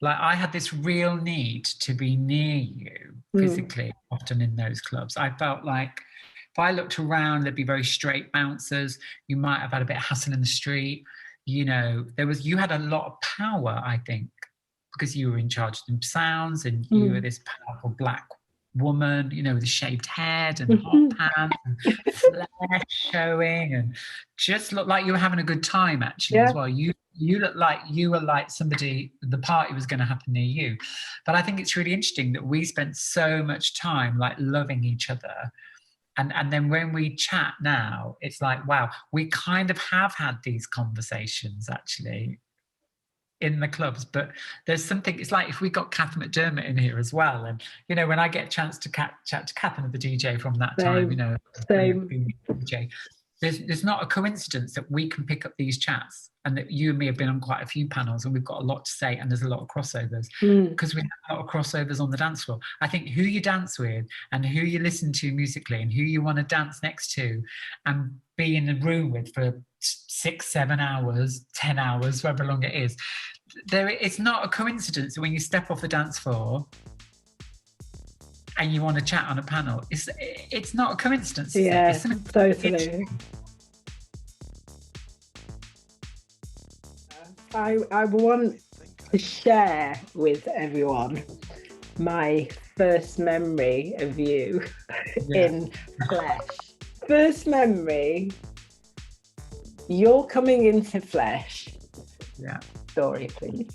Like I had this real need to be near you physically, often in those clubs. I felt like if I looked around, there'd be very straight bouncers. You might have had a bit of hassle in the street. You had a lot of power, I think, because you were in charge of the sounds and you were this powerful black woman, with a shaved head and hot pants and flesh showing, and just looked like you were having a good time actually as well. You looked like you were like somebody, the party was going to happen near you. But I think it's really interesting that we spent so much time like loving each other. And then when we chat now, it's like, wow, we kind of have had these conversations actually in the clubs, but there's something, it's like if we got Kath McDermott in here as well, and when I get a chance to chat to Kath, and the DJ from that time, DJ, there's not a coincidence that we can pick up these chats, and that you and me have been on quite a few panels, and we've got a lot to say, and there's a lot of crossovers, because we have a lot of crossovers on the dance floor. I think who you dance with and who you listen to musically and who you want to dance next to and be in the room with for 6, 7 hours, 10 hours, however long it is, it's not a coincidence that when you step off the dance floor and you want to chat on a panel, it's not a coincidence. Yeah, totally. I want to share with everyone my first memory of you in flesh. First memory, you're coming into flesh. Yeah. Story, please.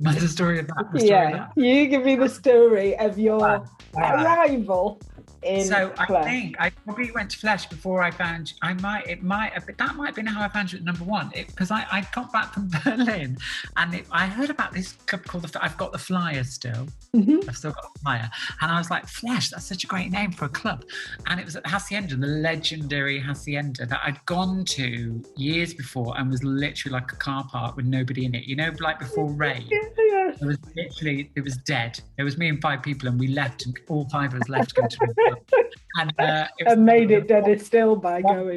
The story of that. You give me the story of your arrival in so Flesh. I think I probably went to Flesh before I found you. That might have been how I found you at number one, because I got back from Berlin and I heard about this club called I've got the flyer still. I've still got the flyer, and I was like, Flesh, that's such a great name for a club. And it was at Hacienda, the legendary Hacienda that I'd gone to years before, and was literally like a car park with nobody in it, like before rain. It was dead. There was me and 5 people, and we left, and all 5 of us left to go to the club. And made it deader still by going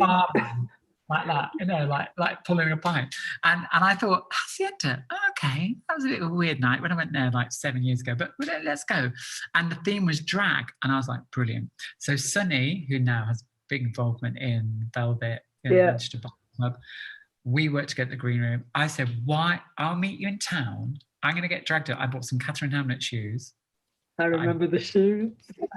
like that, like pulling a pint. And I thought, Hacienda, okay, that was a bit of a weird night when I went there like 7 years ago, but let's go. And the theme was drag, and I was like, brilliant. So Sunny, who now has big involvement in Velvet, Manchester Pride Club, we worked together at the Green Room. I said, why? I'll meet you in town. I'm going to get dragged up. I bought some Catherine Hamlet shoes. I remember the shoes.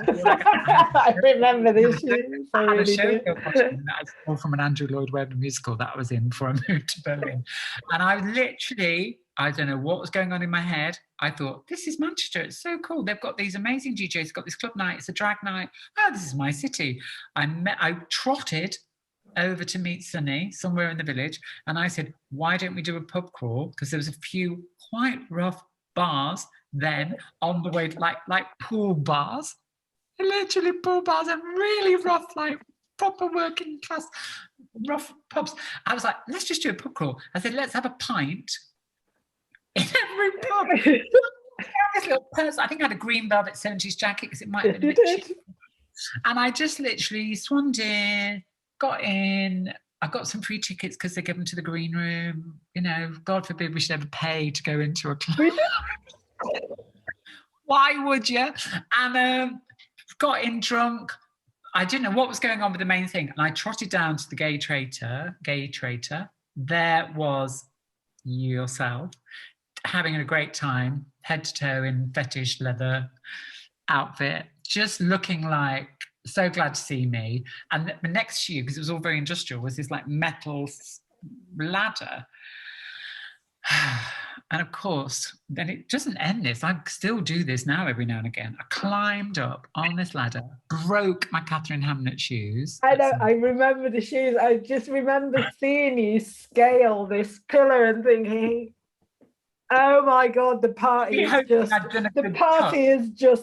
I remember the shoes. I had a show that I saw from an Andrew Lloyd Webber musical that I was in before I moved to Berlin. And I literally, I don't know what was going on in my head. I thought, this is Manchester. It's so cool. They've got these amazing DJs. They've got this club night. It's a drag night. Oh, this is my city. I trotted over to meet Sunny somewhere in the village, and I said, why don't we do a pub crawl? Because there was a few quite rough bars then on the way, like pool bars, literally pool bars, and really rough, like proper working class, rough pubs. I was like, let's just do a pub crawl. I said, let's have a pint in every pub. This little purse. I think I had a green velvet 70s jacket because it might have been a bit cheap. And I just literally swanned in, got in. I got some free tickets because they give them to the green room. You know, God forbid we should ever pay to go into a club. Why would you? And got in drunk. I didn't know what was going on with the main thing. And I trotted down to the gay traitor. There was yourself having a great time, head to toe in fetish leather outfit, just looking like so glad to see me. And next to you, because it was all very industrial, was this like metal ladder. And of course, then it doesn't end this. I still do this now every now and again. I climbed up on this ladder, broke my Catherine Hamnet shoes. I know, I remember the shoes. I just remember seeing you scale this pillar and thinking, oh my God, the party has just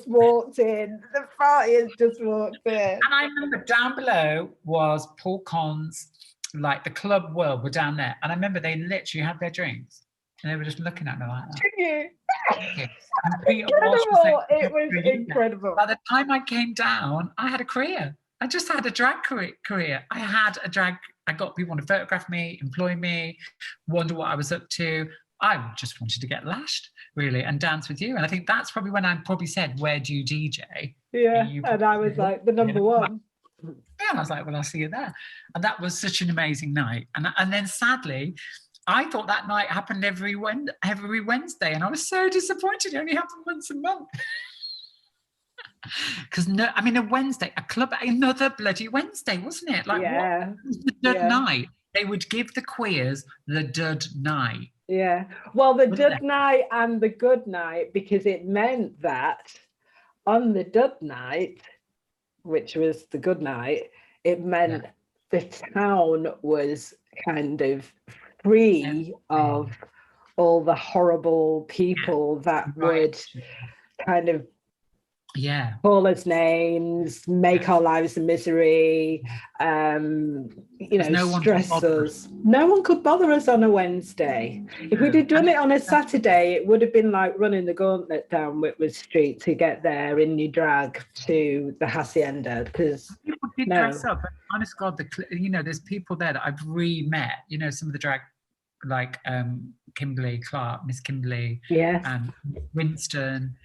walked in. The party has just walked in. And I remember down below was Paul Con's, like the club world were down there. And I remember they literally had their drinks and they were just looking at me like that. Incredible. It was incredible. By the time I came down, I had a career. I just had a drag career. I got people to photograph me, employ me, wonder what I was up to. I just wanted to get lashed, really, and dance with you. And I think that's probably when I probably said, where do you DJ? Yeah, and I was like, the number one. Yeah, and I was like, well, I'll see you there. And that was such an amazing night. And then sadly, I thought that night happened every Wednesday. And I was so disappointed. It only happened once a month. Because a Wednesday, a club, another bloody Wednesday, wasn't it? Like, yeah. What was the dud night? They would give the queers the dud night. Yeah, well, the dud night and the good night, because it meant that on the dud night, which was the good night, it meant the town was kind of free of all the horrible people that would kind of call us names, make our lives a misery, stress us. No one could bother us on a Wednesday. If we'd have done it on a Saturday, it would have been like running the gauntlet down Whitworth Street to get there in your drag to the Hacienda. Because people did dress up. Honest God, there's people there that I've re-met. You know, some of the drag, like Kimberly Clark, Miss Kimberly, and Winston.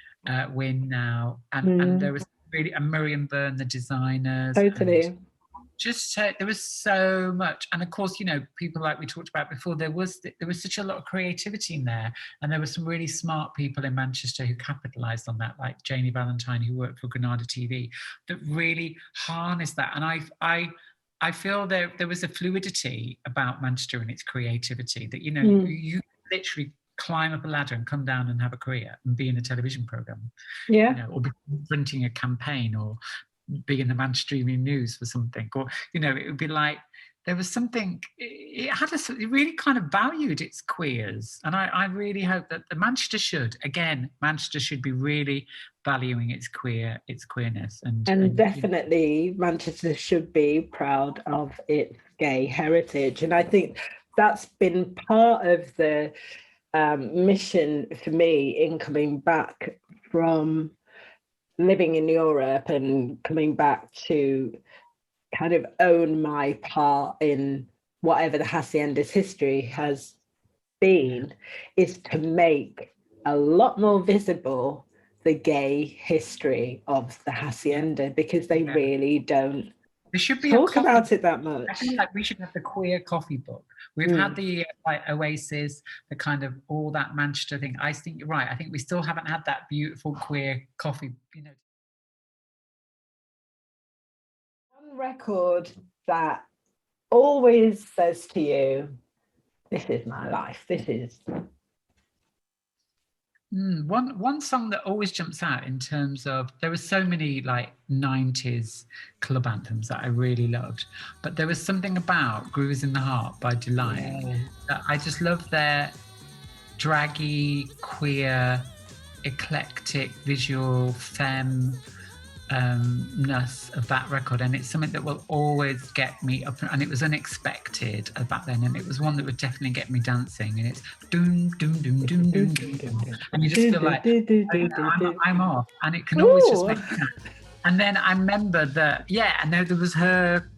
Win now, and there was really a Miriam Byrne, the designers. Totally. Just there was so much, and of course, people like we talked about before. There was such a lot of creativity in there, and there were some really smart people in Manchester who capitalised on that, like Janie Valentine, who worked for Granada TV, that really harnessed that. And I feel there was a fluidity about Manchester and its creativity that you literally climb up a ladder and come down and have a career and be in a television program, or be printing a campaign, or be in the Manchester Evening News for something, or it would be like there was something. It really kind of valued its queers, and I really hope that Manchester should be really valuing its queerness, and definitely Manchester should be proud of its gay heritage, and I think that's been part of the mission for me in coming back from living in Europe and coming back to kind of own my part in whatever the Hacienda's history has been, is to make a lot more visible the gay history of the Hacienda, because they really don't talk about it that much. I feel like we should have the queer coffee book. We've had the Oasis, the kind of all that Manchester thing. I think you're right. I think we still haven't had that beautiful queer coffee. One record that always says to you, "This is my life. This is." One song that always jumps out in terms of, there were so many like 90s club anthems that I really loved, but there was something about Grooves in the Heart by DEEE-LITE that I just love. Their draggy, queer, eclectic, visual, femme ness of that record, and it's something that will always get me up, and it was unexpected back then, and it was one that would definitely get me dancing, and it's doom doom doom doom doom doom, doom. And you just feel like I'm off, and it can always just make you dance. And then I remember that, and there was her,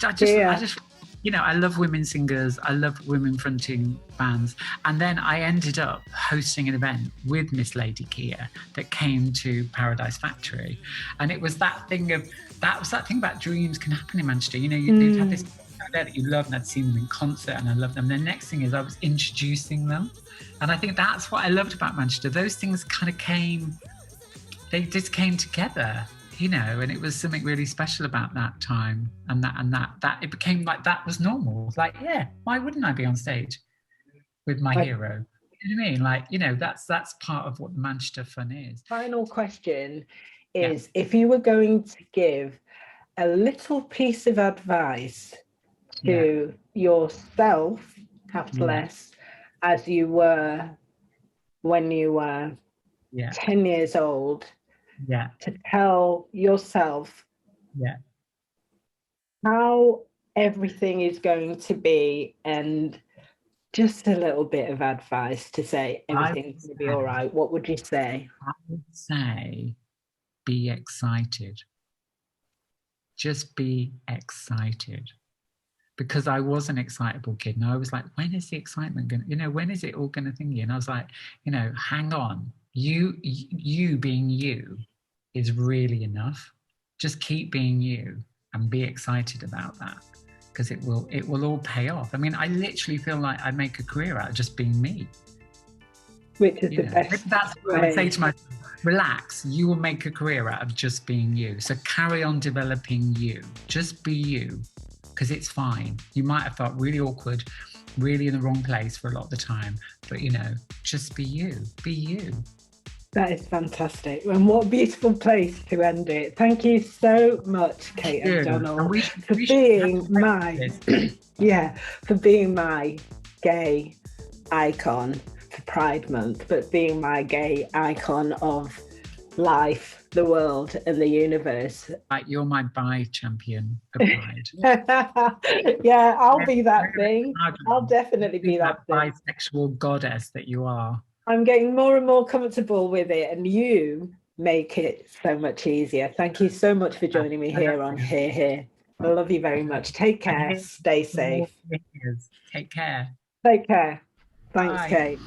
I just you know, I love women singers, I love women fronting bands. And then I ended up hosting an event with Miss Lady Kia that came to Paradise Factory. And it was that thing about dreams can happen in Manchester. You know, you'd have this there that you love, and I'd seen them in concert and I loved them. And the next thing is I was introducing them. And I think that's what I loved about Manchester. Those things kind of they just came together. You know, and it was something really special about that time, and that it became like that was normal. Like, why wouldn't I be on stage with my hero? You know what I mean? Like, you know, that's part of what the Manchester fun is. Final question is, if you were going to give a little piece of advice to yourself, capital S, as you were when you were 10 years old, to tell yourself how everything is going to be, and just a little bit of advice to say everything's going to be all right, what would you say? I would say be excited. Just be excited. Because I was an excitable kid, and I was like, when is the excitement going to, you know, when is it all going to thingy? And I was like, you know, hang on, you being you is really enough. Just keep being you and be excited about that, because it will all pay off. I mean, I literally feel like I make a career out of just being me, which is the best. That's what I would say to myself. Relax, you will make a career out of just being you. So carry on developing you. Just be you, because it's fine. You might have felt really awkward, really in the wrong place for a lot of the time, but you know, just be you. Be you. That is fantastic, and what a beautiful place to end it. Thank you so much, Kate O Donnell, for being my for being my gay icon for Pride Month, but being my gay icon of life, the world, and the universe. Like, you're my bi champion of Pride. I'll be that thing. I'll definitely be that thing. Bisexual goddess that you are. I'm getting more and more comfortable with it, and you make it so much easier. Thank you so much for joining me here on Here. I love you very much. Take care. Stay safe. Take care. Take care. Thanks, Bye. Kate.